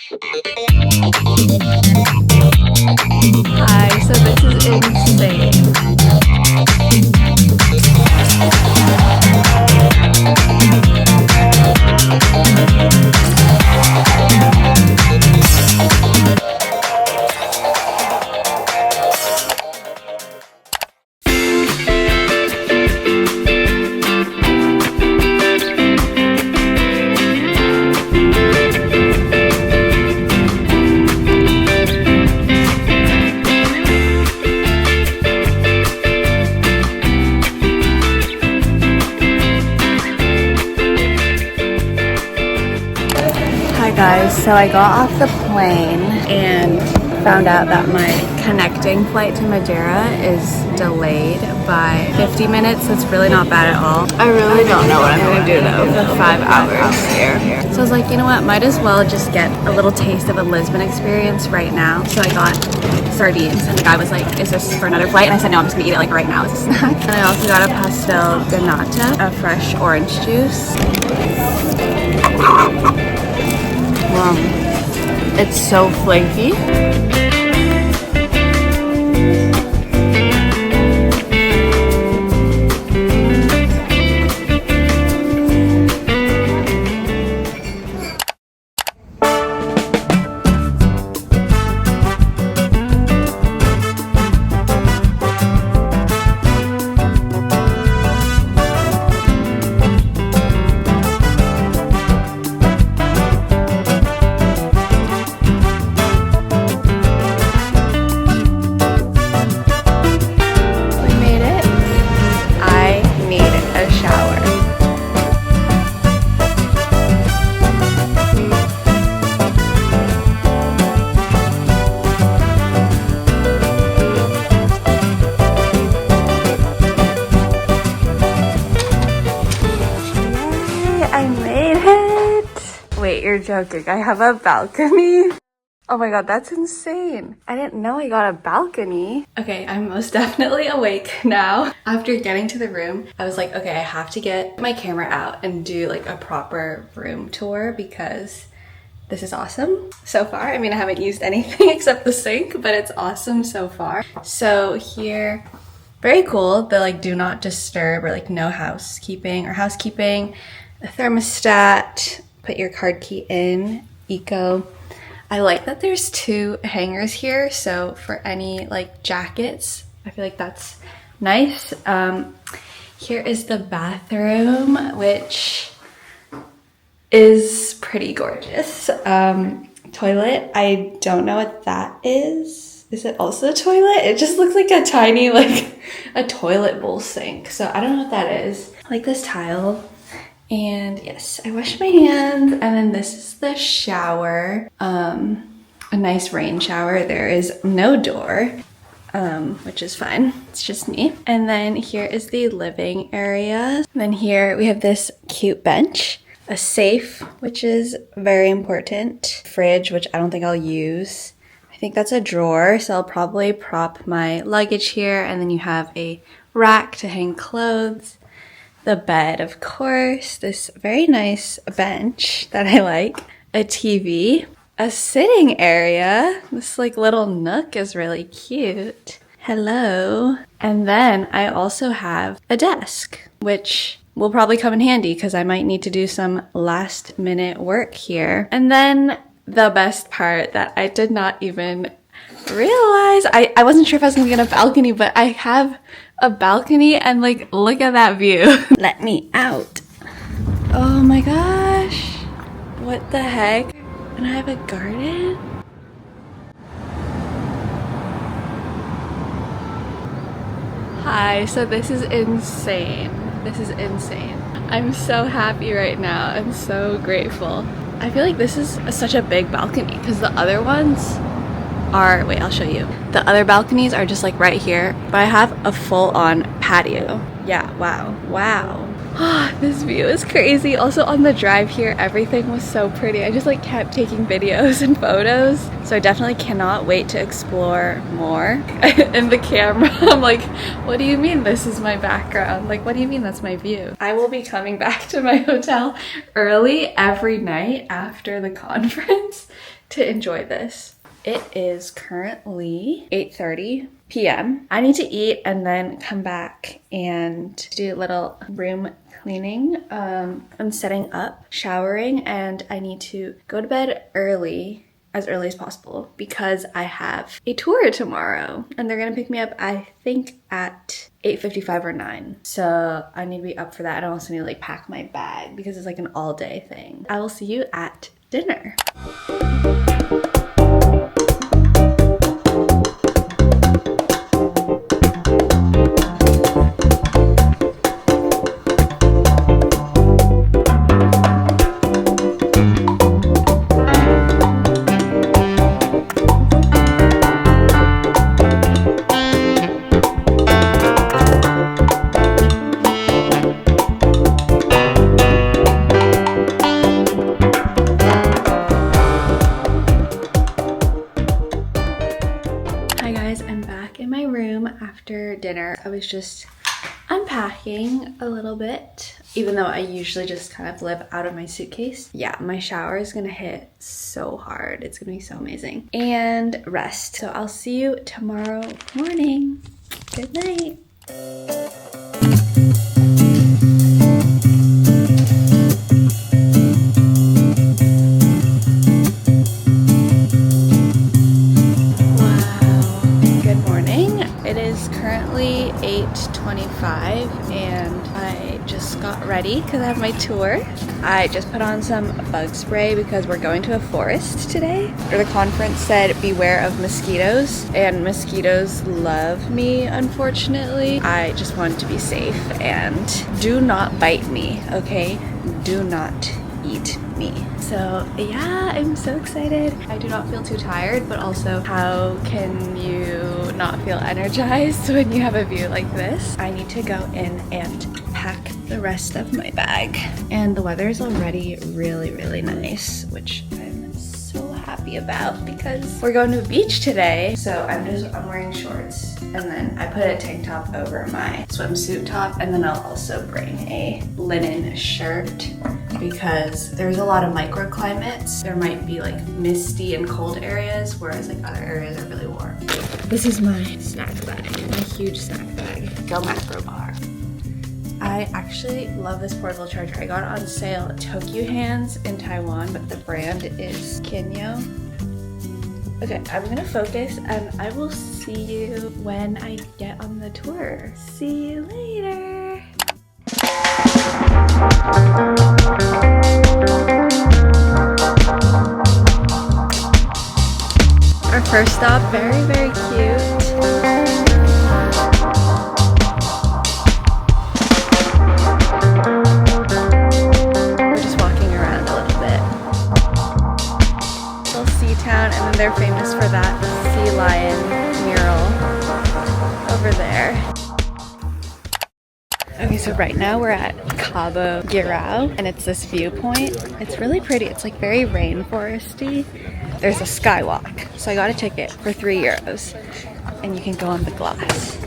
Hi, so this is insane. Guys, so I got off the plane and found out that my connecting flight to Madeira is delayed by 50 minutes. That's really not bad at all. I really don't know what I'm gonna do though for 5 hours here. So I was like, you know what, might as well just get a little taste of a Lisbon experience right now. So I got sardines and the guy was like, is this for another flight? And I said, no, I'm just gonna eat it like right now as a snack. And I also got a pastel de nata, a fresh orange juice. It's so flaky. Wait, you're joking. I have a balcony? Oh my god, that's insane. I didn't know I got a balcony. Okay, I'm most definitely awake now. After getting to the room, I was like, okay, I have to get my camera out and do like a proper room tour because this is awesome so far. I mean, I haven't used anything except the sink, but it's awesome so far. So here, very cool. The like do not disturb or like no housekeeping, a thermostat, put your card key in, eco. I like that there's 2 hangers here, so for any like jackets, I feel like that's nice. Here is the bathroom, which is pretty gorgeous. Toilet, I don't know what that is. Is it also a toilet? It just looks like a tiny, like a toilet bowl sink. So I don't know what that is. I like this tile. And yes, I wash my hands, and then this is the shower, a nice rain shower. There is no door, which is fine. It's just me. And then here is the living area. And then here we have this cute bench, a safe, which is very important, fridge, which I don't think I'll use. I think that's a drawer, so I'll probably prop my luggage here, and then you have a rack to hang clothes. The bed, of course, this very nice bench that I like, a TV, a sitting area. This like little nook is really cute. Hello. And then I also have a desk, which will probably come in handy because I might need to do some last minute work here. And then the best part that I did not even realize, I wasn't sure if I was gonna get a balcony, but I have a balcony and like look at that view. Let me out. Oh my gosh, what the heck? And I have a garden. Hi, so this is insane. This is insane. I'm so happy right now. I'm so grateful. I feel like this is such a big balcony because the other ones are, wait, I'll show you. The other balconies are just like right here, but I have a full-on patio. Yeah, wow. This view is crazy. Also on the drive here, everything was so pretty. I just like kept taking videos and photos. So I definitely cannot wait to explore more. In the camera, I'm like, what do you mean this is my background? Like, what do you mean that's my view? I will be coming back to my hotel early every night after the conference to enjoy this. It is currently 8:30 p.m. I need to eat and then come back and do a little room cleaning. I'm setting up, showering, and I need to go to bed as early as possible because I have a tour tomorrow and they're gonna pick me up, I think, at 8:55 or 9. So I need to be up for that. I also need to like pack my bag because it's like an all-day thing. I will see you at dinner. After dinner, I was just unpacking a little bit, even though I usually just kind of live out of my suitcase. Yeah, my shower is gonna hit so hard. It's gonna be so amazing. And rest. So I'll see you tomorrow morning. Good night. Currently 8:25 and I just got ready because I have my tour. I just put on some bug spray because we're going to a forest today. The conference said beware of mosquitoes, and mosquitoes love me, unfortunately. I just wanted to be safe and do not bite me, okay? Do not eat me. So yeah, I'm so excited. I do not feel too tired, but also how can you not feel energized when you have a view like this? I need to go in and pack the rest of my bag. And the weather is already really, really nice, which I'm so happy about because we're going to the beach today. So I'm wearing shorts and then I put a tank top over my swimsuit top, and then I'll also bring a linen shirt because there's a lot of microclimates. There might be like misty and cold areas, whereas like other areas are really warm. This is my snack bag, my huge snack bag. Go macro bar. I actually love this portable charger. I got it on sale at Tokyo Hands in Taiwan, but the brand is Kinyo. Okay, I'm gonna focus and I will see you when I get on the tour. See you later. Our first stop, very, very cute. We're just walking around a little bit. Little sea town, and then they're famous for that sea lion mural over there. Okay, so right now we're at Cabo Girao, and it's this viewpoint. It's really pretty. It's like very rainforesty. There's a skywalk, so I got a ticket for €3, and you can go on the glass.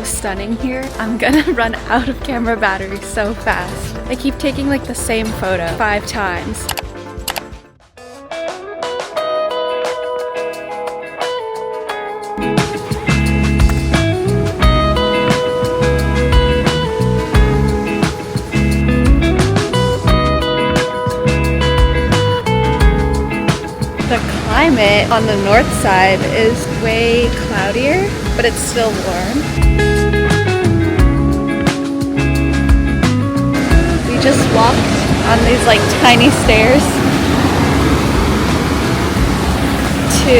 Stunning here. I'm gonna run out of camera battery so fast. I keep taking like the same photo 5 times. The climate on the north side is way cloudier, but it's still warm. Just walked on these like tiny stairs to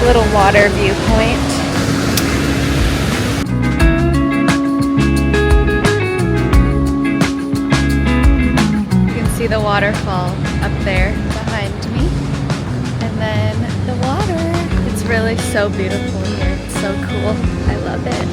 little water viewpoint. You can see the waterfall up there behind me. really so beautiful here. It's so cool. I love it.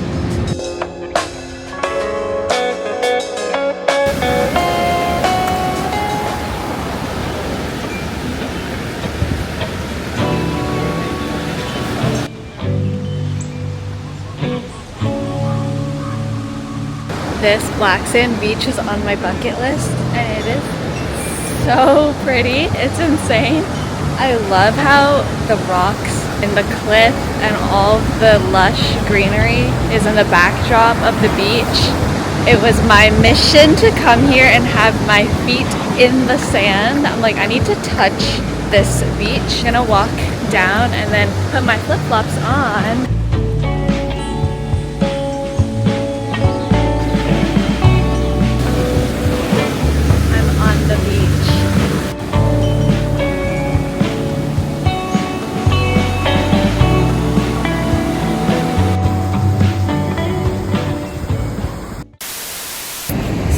This black sand beach is on my bucket list and it is so pretty. It's insane. I love how the rocks and the cliff and all the lush greenery is in the backdrop of the beach. It was my mission to come here and have my feet in the sand. I'm like, I need to touch this beach. I'm gonna walk down and then put my flip-flops on. The beach.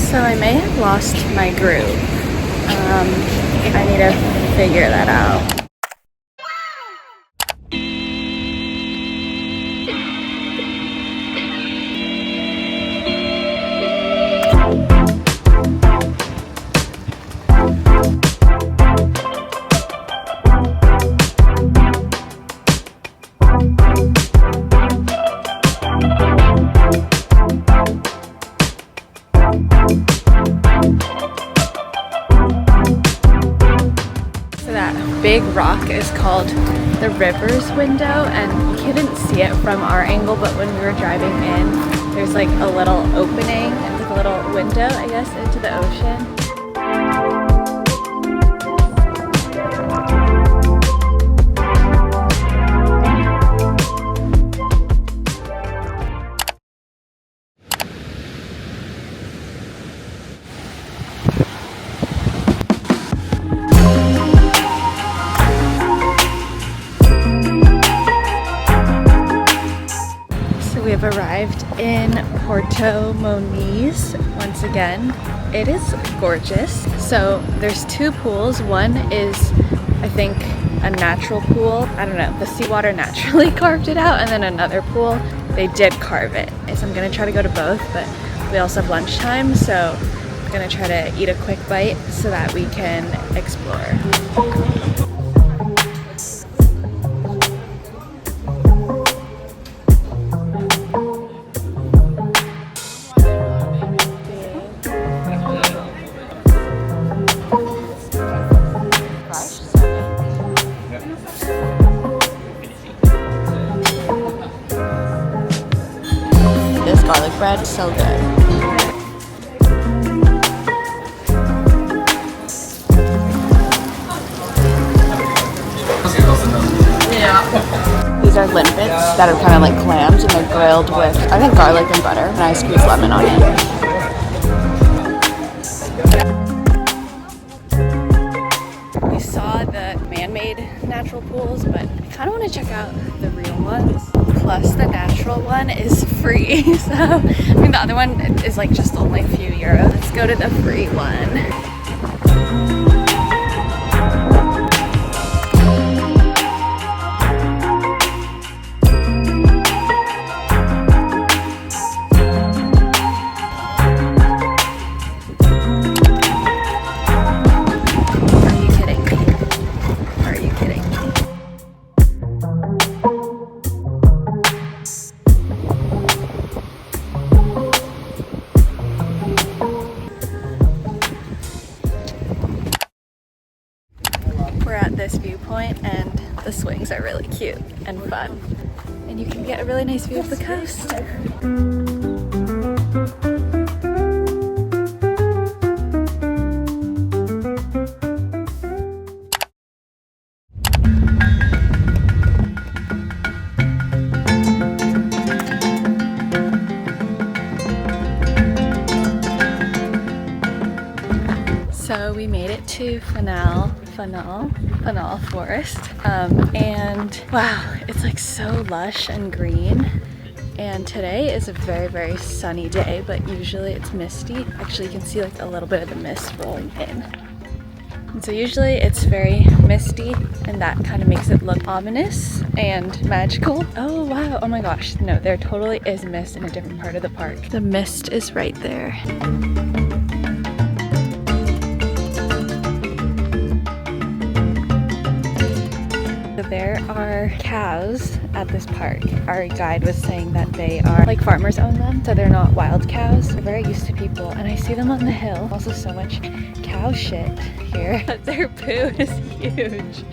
So I may have lost my groove. I need to figure that out. Big rock is called the river's window, and you couldn't see it from our angle, but when we were driving in, there's like a little opening, like a little window, I guess, into the ocean. We have arrived in Porto Moniz once again. It is gorgeous. So there's two pools. One is, I think, a natural pool. I don't know, the seawater naturally carved it out, and then another pool, they did carve it. So I'm gonna try to go to both, but we also have lunchtime, so I'm gonna try to eat a quick bite so that we can explore. Garlic bread, so good. These are limpets that are kind of like clams, and they're grilled with, I think, garlic and butter, and I squeeze lemon on it. We saw the man-made natural pools, but I kind of want to check out the real ones. Plus the natural one is free, so I mean the other one is like just only a few euros. Let's go to the free one. This viewpoint, and the swings are really cute and fun, and you can get a really nice view of the coast. So we made it to Fanal forest, and wow, it's like so lush and green. And today is a very, very sunny day, but usually it's misty. Actually, you can see like a little bit of the mist rolling in. And so usually it's very misty, and that kind of makes it look ominous and magical. Oh wow, oh my gosh, no, there totally is mist in a different part of the park. The mist is right there. There are cows at this park. Our guide was saying that they are like farmers own them, so they're not wild cows. They're very used to people, and I see them on the hill. Also so much cow shit here. Their poo is huge.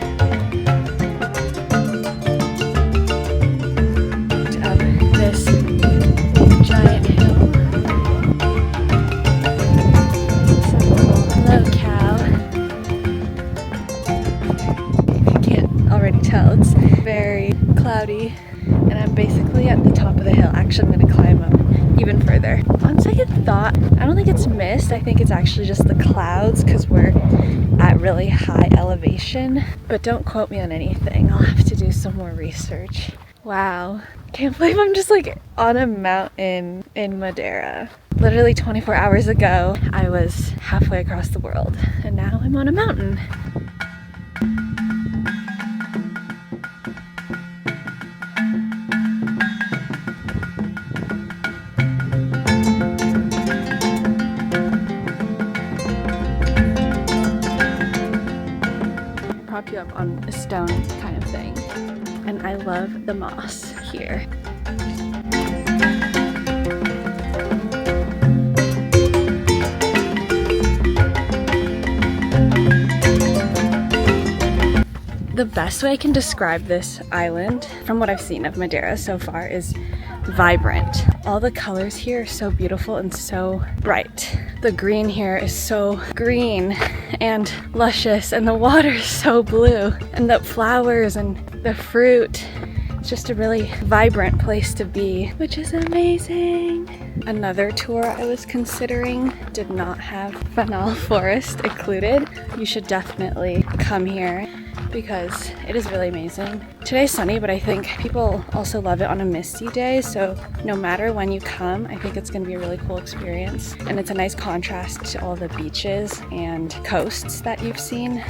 Up this giant hill. So cool. Hello, cow. Already tell it's very cloudy, and I'm basically at the top of the hill. Actually, I'm gonna climb up even further. On second thought, I don't think it's mist. I think it's actually just the clouds because we're at really high elevation, but don't quote me on anything. I'll have to do some more research. Wow, can't believe I'm just like on a mountain in Madeira. Literally 24 hours ago, I was halfway across the world, and now I'm on a mountain. Prop you up on a stone kind of thing. And I love the moss here. The best way I can describe this island, from what I've seen of Madeira so far, is vibrant. All the colors here are so beautiful and so bright. The green here is so green and luscious, and the water is so blue, and the flowers and the fruit. It's just a really vibrant place to be, which is amazing. Another tour I was considering did not have Fanal Forest included. You should definitely come here because it is really amazing. Today's sunny, but I think people also love it on a misty day, so no matter when you come, I think it's going to be a really cool experience. And it's a nice contrast to all the beaches and coasts that you've seen.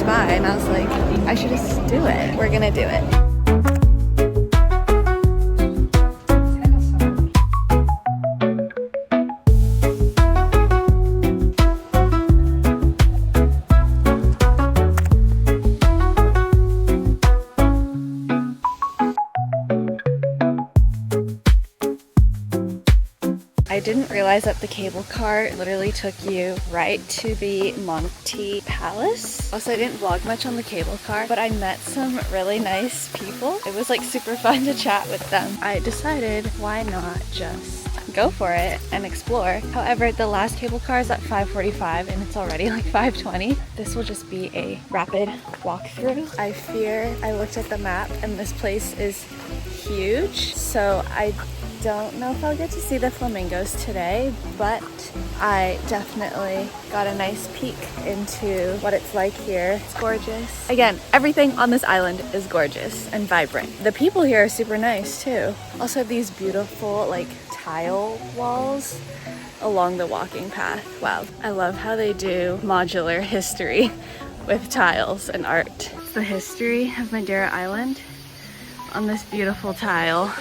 By, and I was like, I should just do it. We're gonna do it. I didn't realize that the cable car literally took you right to the Monte Palace. Also, I didn't vlog much on the cable car, but I met some really nice people. It was like super fun to chat with them. I decided why not just go for it and explore. However, the last cable car is at 5:45 and it's already like 5:20. This will just be a rapid walkthrough. I fear I looked at the map and this place is huge, so I don't know if I'll get to see the flamingos today, but I definitely got a nice peek into what it's like here. It's gorgeous. Again, everything on this island is gorgeous and vibrant. The people here are super nice too. Also these beautiful like tile walls along the walking path. Wow, I love how they do modular history with tiles and art. It's the history of Madeira Island on this beautiful tile.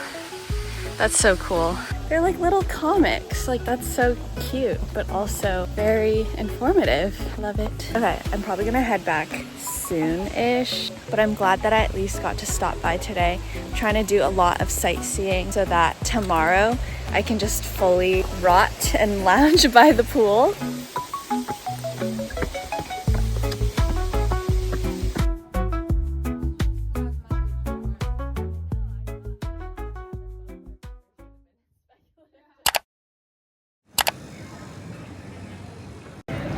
That's so cool. They're like little comics. Like, that's so cute, but also very informative. Love it. Okay, I'm probably gonna head back soon-ish, but I'm glad that I at least got to stop by today. I'm trying to do a lot of sightseeing so that tomorrow I can just fully rot and lounge by the pool.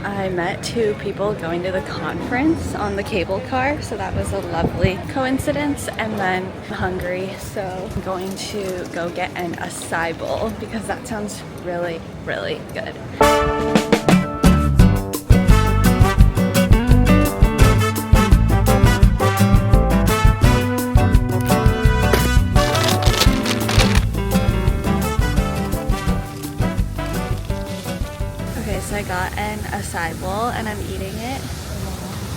I met two people going to the conference on the cable car, so that was a lovely coincidence. And then I'm hungry, so I'm going to go get an acai bowl because that sounds really, really good.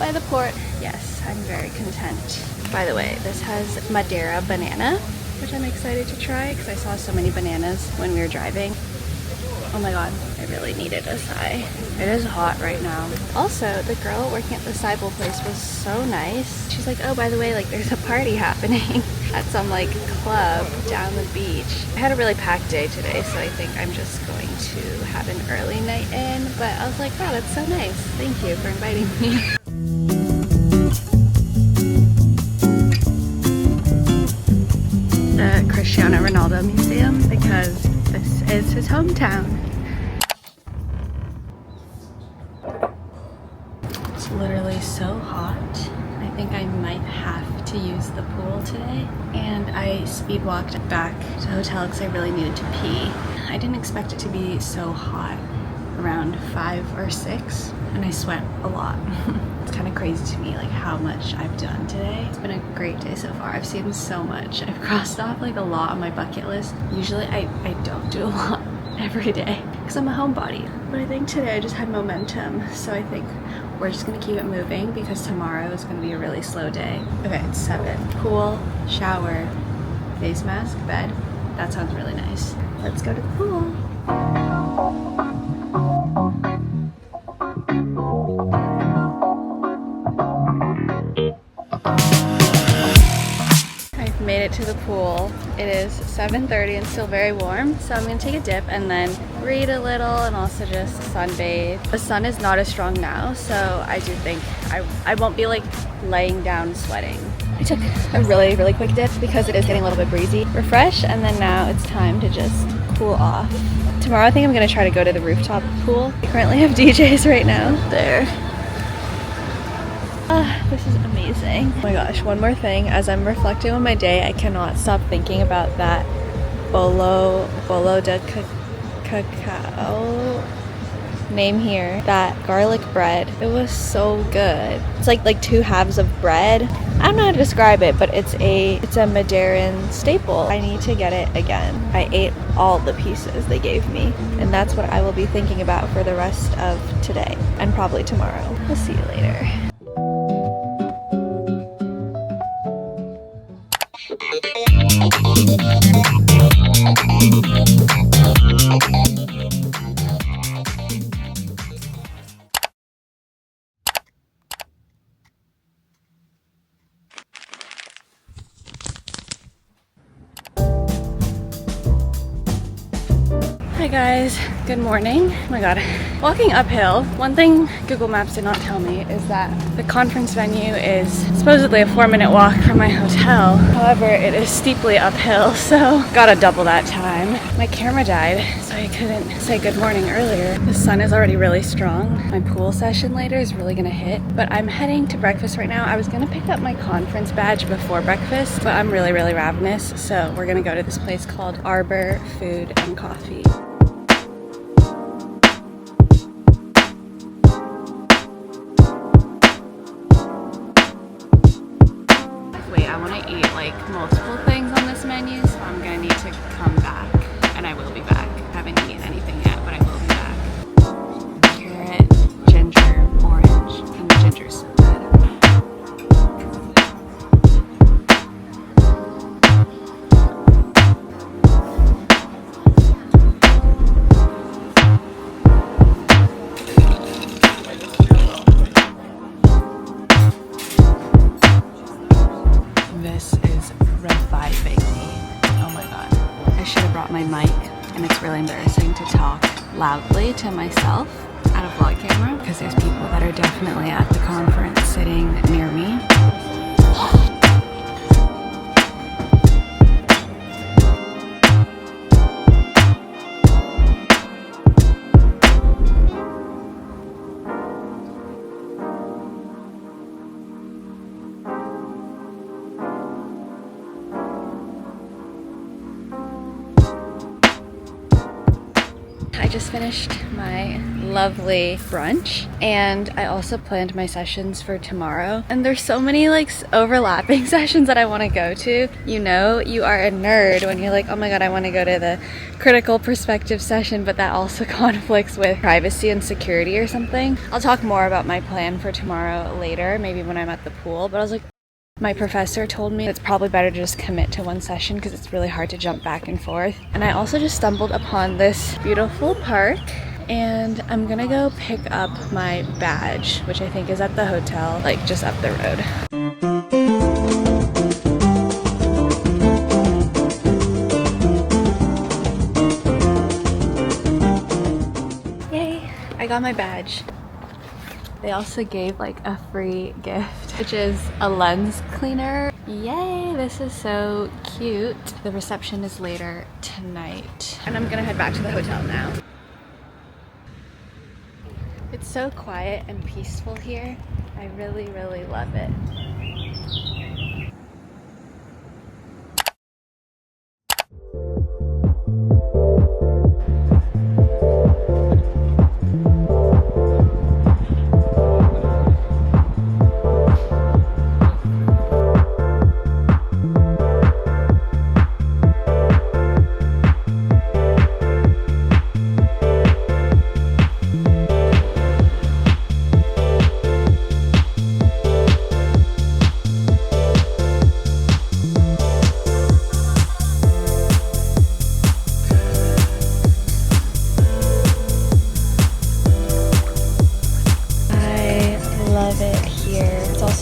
by the port. Yes, I'm very content. By the way, this has Madeira banana, which I'm excited to try because I saw so many bananas when we were driving. Oh my god, I really needed a Sai. It is hot right now. Also, the girl working at the Sai bowl place was so nice. She's like, oh, by the way, like there's a party happening at some like club down the beach. I had a really packed day today, so I think I'm just going to have an early night in. But I was like, wow, that's so nice. Thank you for inviting me. The Cristiano Ronaldo Museum because this is his hometown. It's literally so hot. I think I might have to use the pool today. And I speed walked back to the hotel because I really needed to pee. I didn't expect it to be so hot, around 5 or 6, and I sweat a lot. It's kind of crazy to me like how much I've done today. It's been a great day so far. I've seen so much. I've crossed off like a lot on my bucket list. Usually I don't do a lot every day because I'm a homebody. But I think today I just had momentum, so I think we're just gonna keep it moving because tomorrow is gonna be a really slow day. Okay, it's 7. Pool, shower, face mask, bed. That sounds really nice. Let's go to the pool. Made it to the pool. It is 7:30 and still very warm, so I'm gonna take a dip and then read a little and also just sunbathe. The sun is not as strong now, so I do think I won't be like laying down sweating. I took a really quick dip because it is getting a little bit breezy. Refresh, and then now it's time to just cool off. Tomorrow I think I'm gonna try to go to the rooftop pool. We currently have DJs right now. There. This is amazing. Oh my gosh, one more thing. As I'm reflecting on my day, I cannot stop thinking about that bolo de cacao name here. That garlic bread. It was so good. It's like 2 halves of bread. I don't know how to describe it, but it's a Madeiran staple. I need to get it again. I ate all the pieces they gave me, and that's what I will be thinking about for the rest of today and probably tomorrow. We'll see you later. Hi guys, good morning. Oh my god, walking uphill. One thing Google Maps did not tell me is that the conference venue is supposedly a 4-minute walk from my hotel. However, it is steeply uphill, so gotta double that time. My camera died, so I couldn't say good morning earlier. The sun is already really strong. My pool session later is really gonna hit, but I'm heading to breakfast right now. I was gonna pick up my conference badge before breakfast, but I'm really ravenous, so we're gonna go to this place called Arbor Food and Coffee. Multiple things on this menu, so I'm gonna need to come back, and I will be back. I haven't eaten anything yet, but I will be back. Carrot, ginger, orange, and the ginger's so good. This is reviving me. Oh my god. I should have brought my mic, and it's really embarrassing to talk loudly to myself at a vlog camera because there's people that are definitely at the conference sitting near me. just finished my lovely brunch, and I also planned my sessions for tomorrow. And there's so many like overlapping sessions that I want to go to. You know, you are a nerd when you're like, oh my god, I want to go to the critical perspective session, but that also conflicts with privacy and security or something. I'll talk more about my plan for tomorrow later, maybe when I'm at the pool, but I was like, my professor told me it's probably better to just commit to one session because it's really hard to jump back and forth. And I also just stumbled upon this beautiful park, and I'm gonna go pick up my badge, which I think is at the hotel, like just up the road. Yay, I got my badge. They also gave like a free gift, which is a lens cleaner. Yay, this is so cute. The reception is later tonight. And I'm gonna head back to the hotel now. It's so quiet and peaceful here. I really, really love it.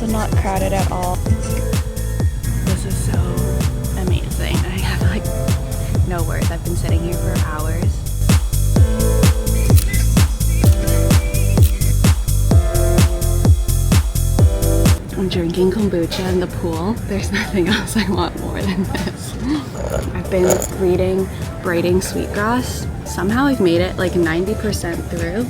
Not crowded at all. This is so amazing. I have like no words. I've been sitting here for hours. I'm drinking kombucha in the pool. There's nothing else I want more than this. I've been reading Braiding Sweetgrass. Somehow I've made it like 90% through.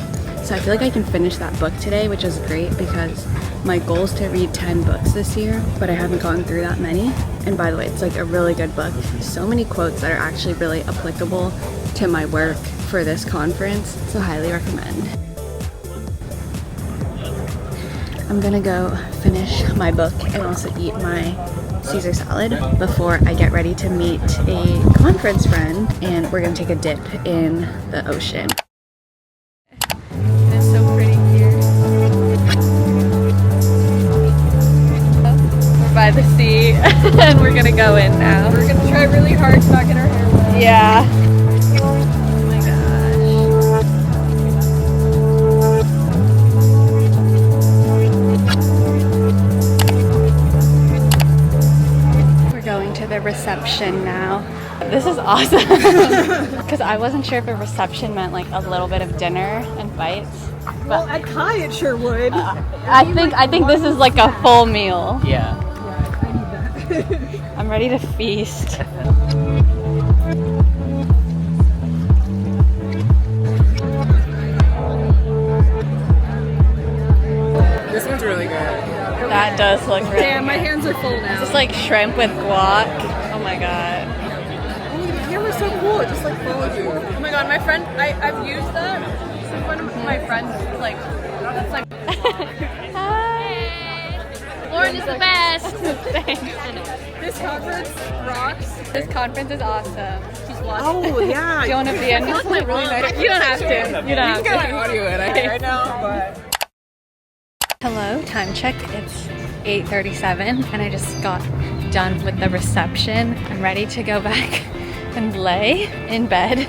So I feel like I can finish that book today, which is great because my goal is to read 10 books this year, but I haven't gotten through that many. And by the way, it's like a really good book. So many quotes that are actually really applicable to my work for this conference, so highly recommend. I'm gonna go finish my book and also eat my Caesar salad before I get ready to meet a conference friend, and we're gonna take a dip in the ocean. By the sea and we're gonna go in now. We're gonna try really hard to not get our hair wet. Yeah. Oh my gosh. We're going to the reception now. This is awesome because I wasn't sure if a reception meant like a little bit of dinner and bites. Well, at Kai it sure would. I think this is like a full meal. Yeah. I'm ready to feast. This one's really good. That does look really Damn, my good. hands are full now. It's like shrimp with guac. Oh my god. Oh, the camera's so cool. It just like follows you. Oh my god, my friend, I've used that. So one of my friends like, that's like. Lauren is the best. This conference rocks. This conference is awesome. She's watching. Oh yeah. Do you want to be in? You don't have to. You don't have You can get to. my audio in right now, but. Hello, time check. It's 8:37 and I just got done with the reception. I'm ready to go back and lay in bed.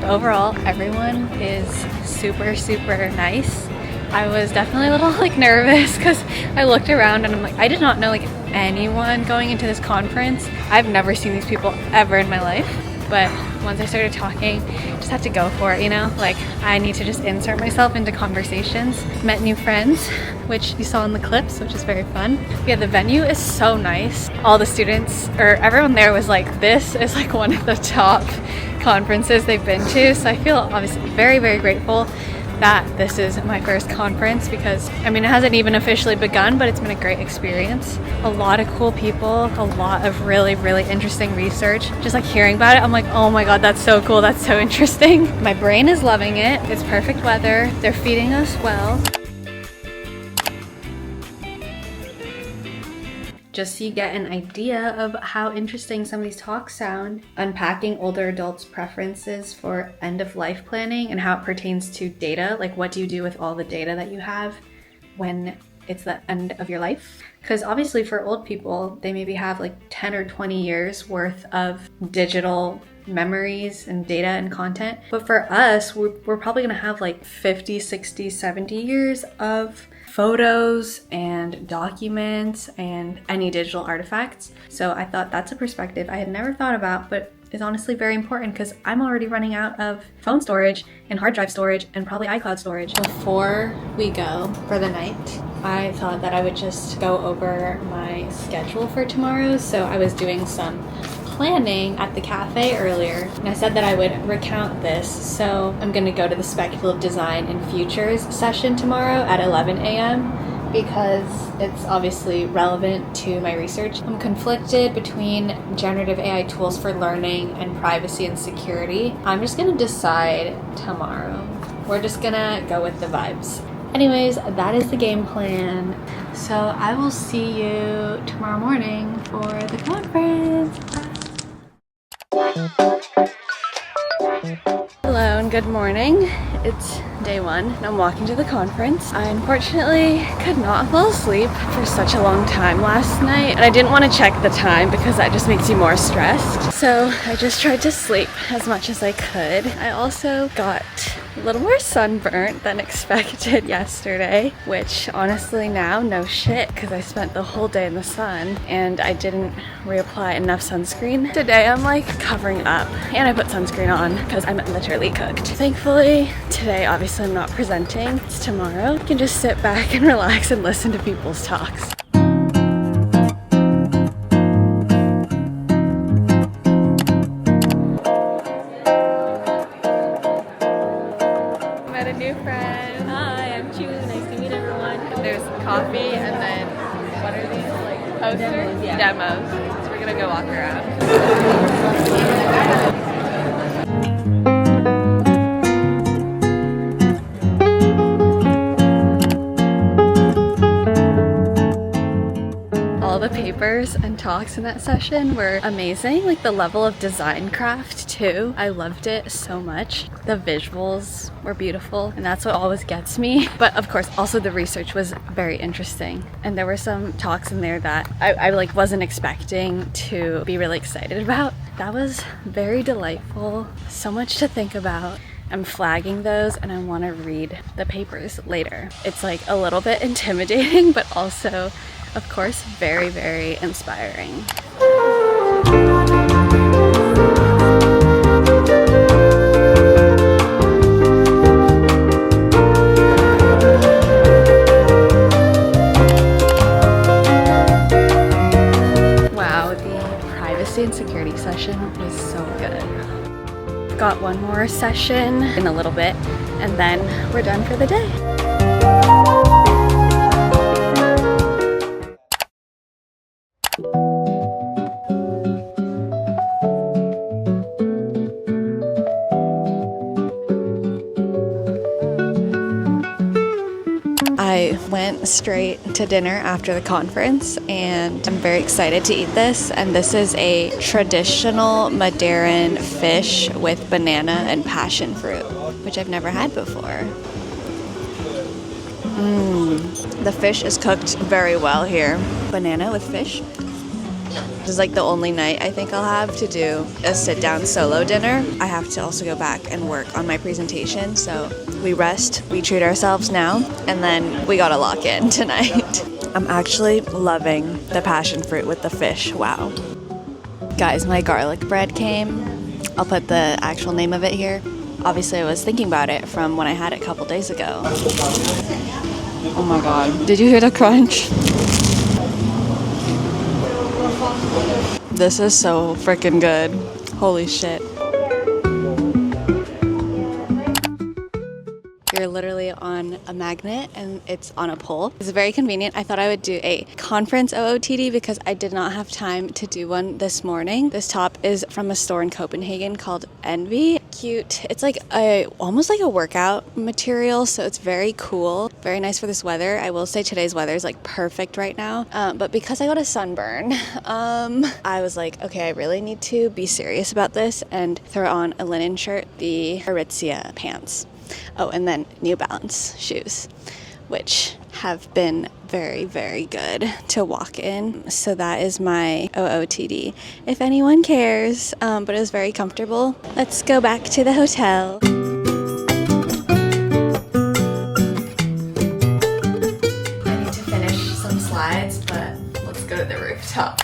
Overall, everyone is super, super nice. I was definitely a little like nervous because I looked around and I'm like, I did not know like anyone going into this conference. I've never seen these people ever in my life. But once I started talking, just had to go for it, you know? Like, I need to just insert myself into conversations. Met new friends, which you saw in the clips, which is very fun. Yeah, the venue is so nice. All the students, or everyone there was like, this is like one of the top conferences they've been to. So I feel obviously very, very grateful. that this is my first conference because, I mean, it hasn't even officially begun, but it's been a great experience. A lot of cool people, a lot of really, really interesting research. Just like hearing about it, I'm like, oh my God, that's so cool. That's so interesting. My brain is loving it. It's perfect weather. They're feeding us well. Just so you get an idea of how interesting some of these talks sound, unpacking older adults' preferences for end-of-life planning and how it pertains to data, like what do you do with all the data that you have when it's the end of your life? Because obviously for old people, they maybe have like 10 or 20 years worth of digital memories and data and content. But for us, we're probably gonna have like 50, 60, 70 years of photos and documents and any digital artifacts. So I thought that's a perspective I had never thought about, but is honestly very important because I'm already running out of phone storage and hard drive storage and probably iCloud storage. Before we go for the night, I thought that I would just go over my schedule for tomorrow. So I was doing some planning at the cafe earlier, and I said that I would recount this. So I'm going to go to the Speculative Design and Futures session tomorrow at 11 a.m. because it's obviously relevant to my research. I'm conflicted between generative AI tools for learning and privacy and security. I'm just going to decide tomorrow. We're just going to go with the vibes. Anyways, that is the game plan. So I will see you tomorrow morning for the conference. Hello and good morning. It's day one and I'm walking to the conference. I unfortunately could not fall asleep for such a long time last night, and I didn't want to check the time because that just makes you more stressed. So I just tried to sleep as much as I could. I also got a little more sunburnt than expected yesterday, which honestly now, no shit, because I spent the whole day in the sun and I didn't reapply enough sunscreen. Today I'm like covering up and I put sunscreen on because I'm literally cooked. Thankfully, today obviously I'm not presenting. It's tomorrow. I can just sit back and relax and listen to people's talks. Met a new friend. Hi, I'm Chu. Nice to meet everyone. There's coffee and then what are these, like posters? Demos. So we're gonna go walk around. All the papers and talks in that session were amazing. Like the level of design craft too. I loved it so much. The visuals were beautiful and that's what always gets me. But of course also the research was very interesting. And there were some talks in there that I like wasn't expecting to be really excited about. That was very delightful. So much to think about. I'm flagging those and I want to read the papers later. It's like a little bit intimidating, but also of course, very, very inspiring. Wow, the privacy and security session was so good. Got one more session in a little bit, and then we're done for the day. I went straight to dinner after the conference and I'm very excited to eat this. And this is a traditional Madeiran fish with banana and passion fruit, which I've never had before. The fish is cooked very well here. Banana with fish. This is like the only night I think I'll have to do a sit-down solo dinner. I have to also go back and work on my presentation, so we rest, we treat ourselves now, and then we gotta lock in tonight. I'm actually loving the passion fruit with the fish, wow. Guys, my garlic bread came. I'll put the actual name of it here. Obviously, I was thinking about it from when I had it a couple days ago. Oh my god. Did you hear the crunch? This is so freaking good. Holy shit. You're literally on a magnet and it's on a pole. It's very convenient. I thought I would do a conference OOTD because I did not have time to do one this morning. This top is from a store in Copenhagen called Envy. Cute. It's like almost like a workout material, so it's very cool. Very nice for this weather. I will say today's weather is like perfect right now, but because I got a sunburn, I was like, okay, I really need to be serious about this and throw on a linen shirt, the Aritzia pants. Oh, and then New Balance shoes, which have been very, very good to walk in. So that is my OOTD, if anyone cares, but it was very comfortable. Let's go back to the hotel. I need to finish some slides, but let's go to the rooftop.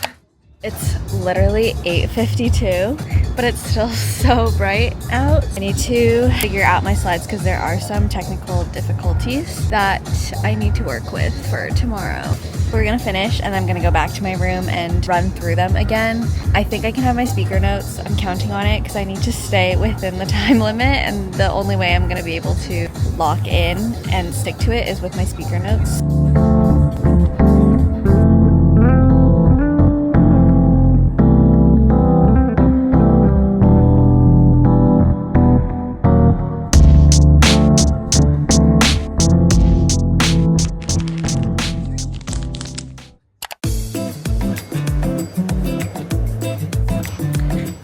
It's literally 8:52, but it's still so bright out. I need to figure out my slides because there are some technical difficulties that I need to work with for tomorrow. We're gonna finish and I'm gonna go back to my room and run through them again. I think I can have my speaker notes. I'm counting on it because I need to stay within the time limit, and the only way I'm gonna be able to lock in and stick to it is with my speaker notes.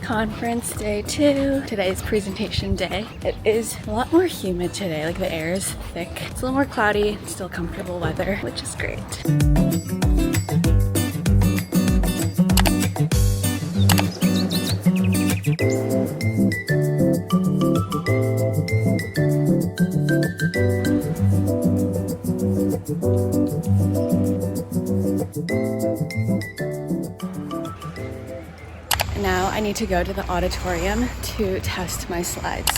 Conference day 2. Today's presentation day. It is a lot more humid today, like the air is thick. It's a little more cloudy, still comfortable weather, which is great. Now I need to go to the auditorium to test my slides.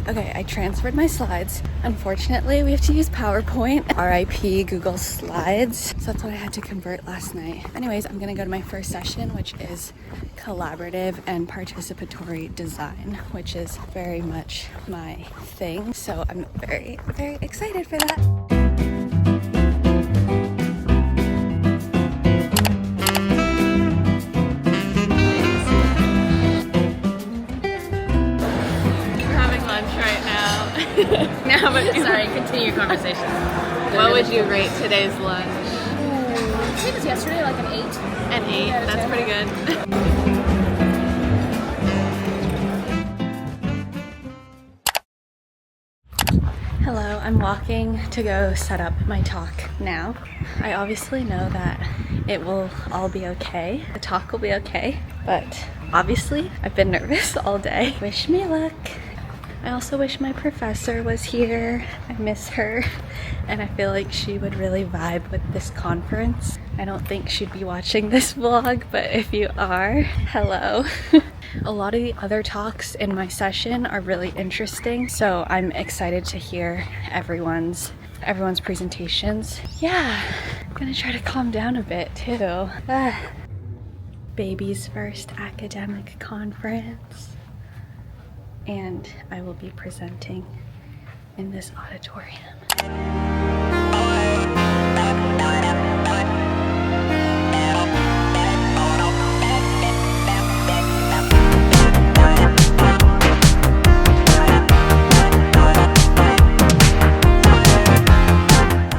Okay, I transferred my slides. Unfortunately, we have to use PowerPoint, RIP Google Slides. So that's what I had to convert last night. Anyways, I'm gonna go to my first session, which is collaborative and participatory design, which is very much my thing. So I'm very, very excited for that. No, but sorry, continue your conversation. What would you rate today's lunch? Same as yesterday, like an 8. An 8, that's pretty good. Hello, I'm walking to go set up my talk now. I obviously know that it will all be okay. The talk will be okay, but obviously I've been nervous all day. Wish me luck. I also wish my professor was here. I miss her, and I feel like she would really vibe with this conference. I don't think she'd be watching this vlog, but if you are, hello. A lot of the other talks in my session are really interesting, so I'm excited to hear everyone's presentations. Yeah, I'm gonna try to calm down a bit too. Baby's first academic conference. And I will be presenting in this auditorium.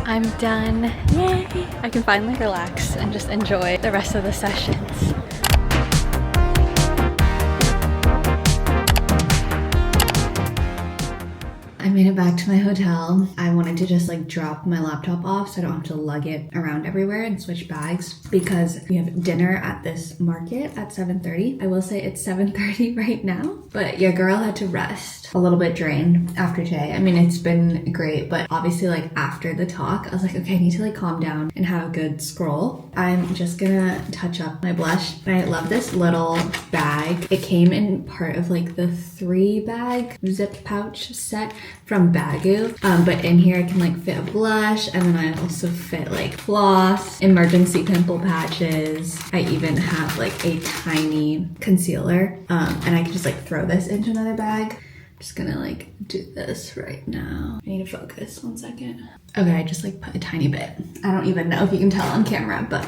I'm done. Yay! I can finally relax and just enjoy the rest of the sessions. I made it back to my hotel. I wanted to just like drop my laptop off so I don't have to lug it around everywhere and switch bags because we have dinner at this market at 7:30. I will say it's 7:30 right now, but your girl had to rest. A little bit drained after today. I mean, it's been great, but obviously like after the talk, I was like, okay, I need to like calm down and have a good scroll. I'm just gonna touch up my blush. I love this little bag. It came in part of like the 3-bag zip pouch set from Baggu, but in here I can like fit a blush, and then I also fit like floss, emergency pimple patches. I even have like a tiny concealer, and I can just like throw this into another bag. Just gonna like do this right now. I need to focus 1 second. Okay, I just like put a tiny bit. I don't even know if you can tell on camera, but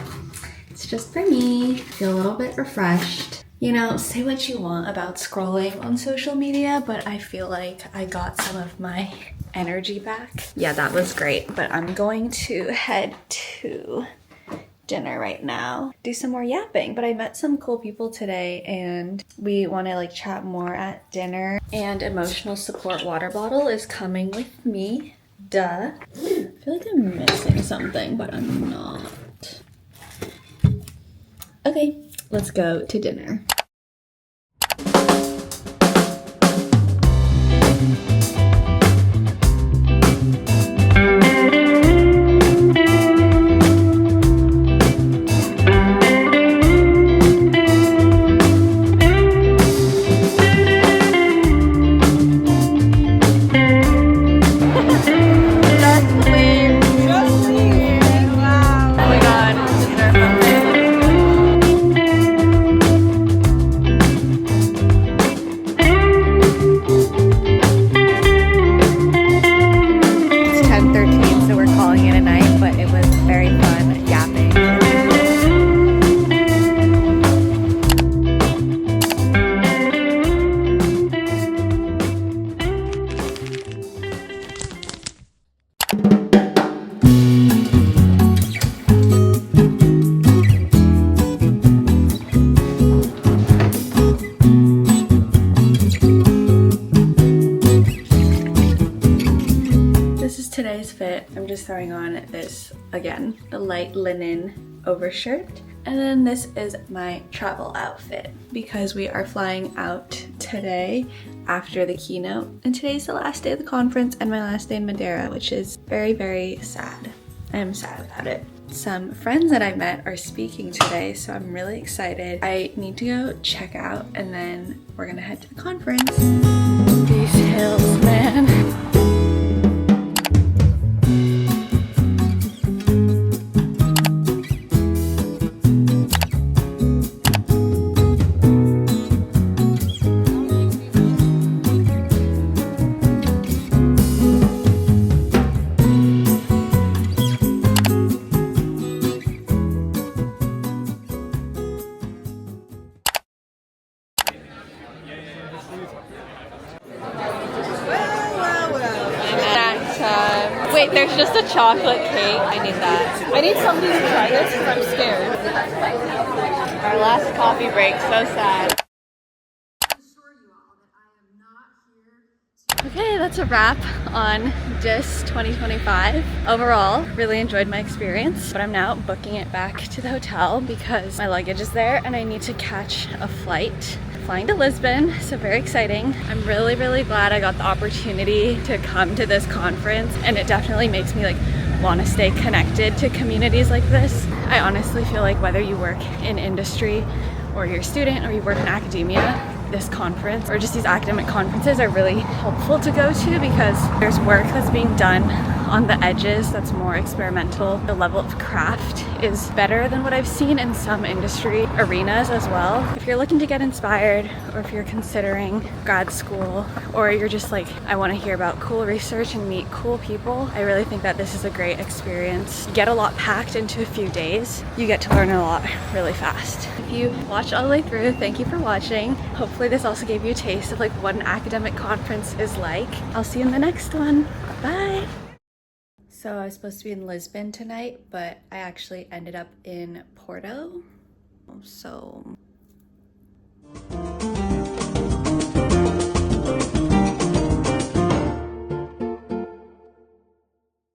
it's just for me. I feel a little bit refreshed. You know, say what you want about scrolling on social media, but I feel like I got some of my energy back. Yeah, that was great, but I'm going to head to dinner right now, do some more yapping. But I met some cool people today and we want to like chat more at dinner. And emotional support water bottle is coming with me. Duh. I feel like I'm missing something, but I'm not. Okay, let's go to dinner. Today's fit, I'm just throwing on this, again, a light linen overshirt. And then this is my travel outfit because we are flying out today after the keynote. And today's the last day of the conference and my last day in Madeira, which is very, very sad. I am sad about it. Some friends that I met are speaking today, so I'm really excited. I need to go check out and then we're gonna head to the conference. These hills, man. Wait, there's just a chocolate cake. I need that. I need somebody to try this because I'm scared. Our last coffee break, so sad. Okay, that's a wrap on just 2025. Overall, really enjoyed my experience, but I'm now booking it back to the hotel because my luggage is there and I need to catch a flight. Flying to Lisbon, so very exciting. I'm really, really glad I got the opportunity to come to this conference, and it definitely makes me like want to stay connected to communities like this. I honestly feel like whether you work in industry or you're a student or you work in academia, this conference or just these academic conferences are really helpful to go to because there's work that's being done on the edges that's more experimental. The level of craft is better than what I've seen in some industry arenas as well. If you're looking to get inspired, or if you're considering grad school, or you're just like, I want to hear about cool research and meet cool people, I really think that this is a great experience. You get a lot packed into a few days. You get to learn a lot really fast. If you watched all the way through, thank you for watching. Hopefully this also gave you a taste of like what an academic conference is like. I'll see you in the next one. Bye! So I was supposed to be in Lisbon tonight, but I actually ended up in Porto. So